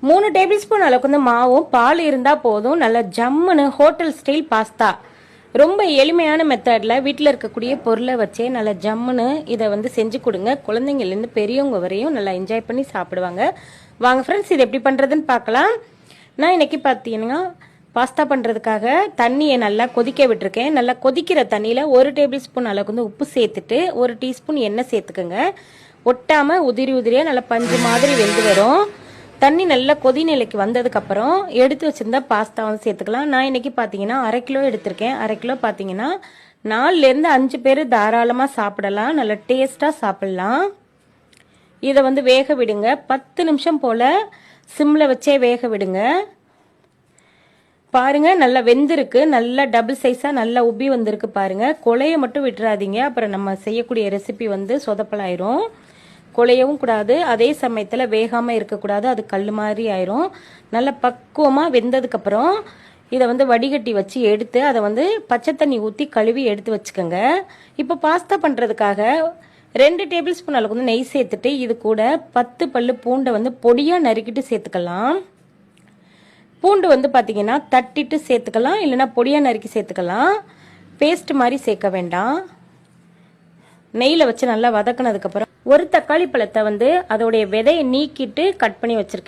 3 table spoon அளவுக்கு வந்து மாவும் பால் இருந்தால் போதும். நல்ல ஜம்முன்னு ஹோட்டல் ஸ்டைல் பாஸ்தா. ரொம்ப எளிமையான மெத்தடில் வீட்டில் இருக்கக்கூடிய பொருளை வச்சே நல்லா ஜம்முன்னு இதை வந்து செஞ்சு கொடுங்க. குழந்தைங்கள்லேருந்து பெரியவங்க வரையும் நல்லா என்ஜாய் பண்ணி சாப்பிடுவாங்க. வாங்க ஃப்ரெண்ட்ஸ், இது எப்படி பண்ணுறதுன்னு பார்க்கலாம். நான் இன்னைக்கு பார்த்தீங்கன்னா பாஸ்தா பண்ணுறதுக்காக தண்ணியை நல்லா கொதிக்க விட்டுருக்கேன். நல்லா கொதிக்கிற தண்ணியில் 1 டேபிள் ஸ்பூன் அளவுக்கு வந்து உப்பு சேர்த்துட்டு 1 டீஸ்பூன் எண்ணெய் சேர்த்துக்கோங்க. ஒட்டாமல் உதிரி உதிரியாக நல்லா பஞ்சு மாதிரி வெந்து வரும். தண்ணி நல்லா கொதி நிலைக்கு வந்ததுக்கப்புறம் எடுத்து வச்சிருந்தா பாஸ்தா வந்து சேர்த்துக்கலாம். நான் இன்னைக்கு பார்த்தீங்கன்னா 1/2 கிலோ எடுத்திருக்கேன். 1/2 கிலோ பார்த்தீங்கன்னா 4லேருந்து 5 பேர் தாராளமாக சாப்பிடலாம். நல்லா டேஸ்ட்டாக சாப்பிடலாம். இதை வந்து வேக விடுங்க. 10 நிமிஷம் போல் சிம்மில் வச்சே வேக விடுங்க. பாருங்க, நல்லா வெந்திருக்கு. நல்லா டபுள் சைஸாக நல்லா உப்பி வந்திருக்கு பாருங்க. கொலையை மட்டும் விட்டுறாதீங்க, அப்புறம் நம்ம செய்யக்கூடிய ரெசிபி வந்து சொதப்பலாயிரும். கொலையவும் கூடாது, அதே சமயத்தில் வேகாமல் இருக்கக்கூடாது, அது கல் மாதிரி ஆயிரும். நல்லா பக்குவமாக வெந்ததுக்கப்புறம் இதை வந்து வடிகட்டி வச்சு எடுத்து அதை வந்து பச்சை தண்ணி ஊற்றி கழுவி எடுத்து வச்சுக்கோங்க. இப்போ பாஸ்தா பண்ணுறதுக்காக 2 டேபிள் ஸ்பூன் அளவுக்கு வந்து நெய் சேர்த்துட்டு இது கூட 10 பல்லு பூண்டை வந்து பொடியாக நறுக்கிட்டு சேர்த்துக்கலாம். பூண்டு வந்து பார்த்தீங்கன்னா தட்டிட்டு சேர்த்துக்கலாம், இல்லைனா பொடியாக நறுக்கி சேர்த்துக்கலாம். பேஸ்ட் மாதிரி சேர்க்க வேண்டாம். நெய்யில் வச்சு நல்லா வதக்கினதுக்கப்புறம் 1 தக்காளி பழத்தை வந்து அதோடைய விதையை நீக்கிட்டு கட் பண்ணி வச்சுருக்கேன்.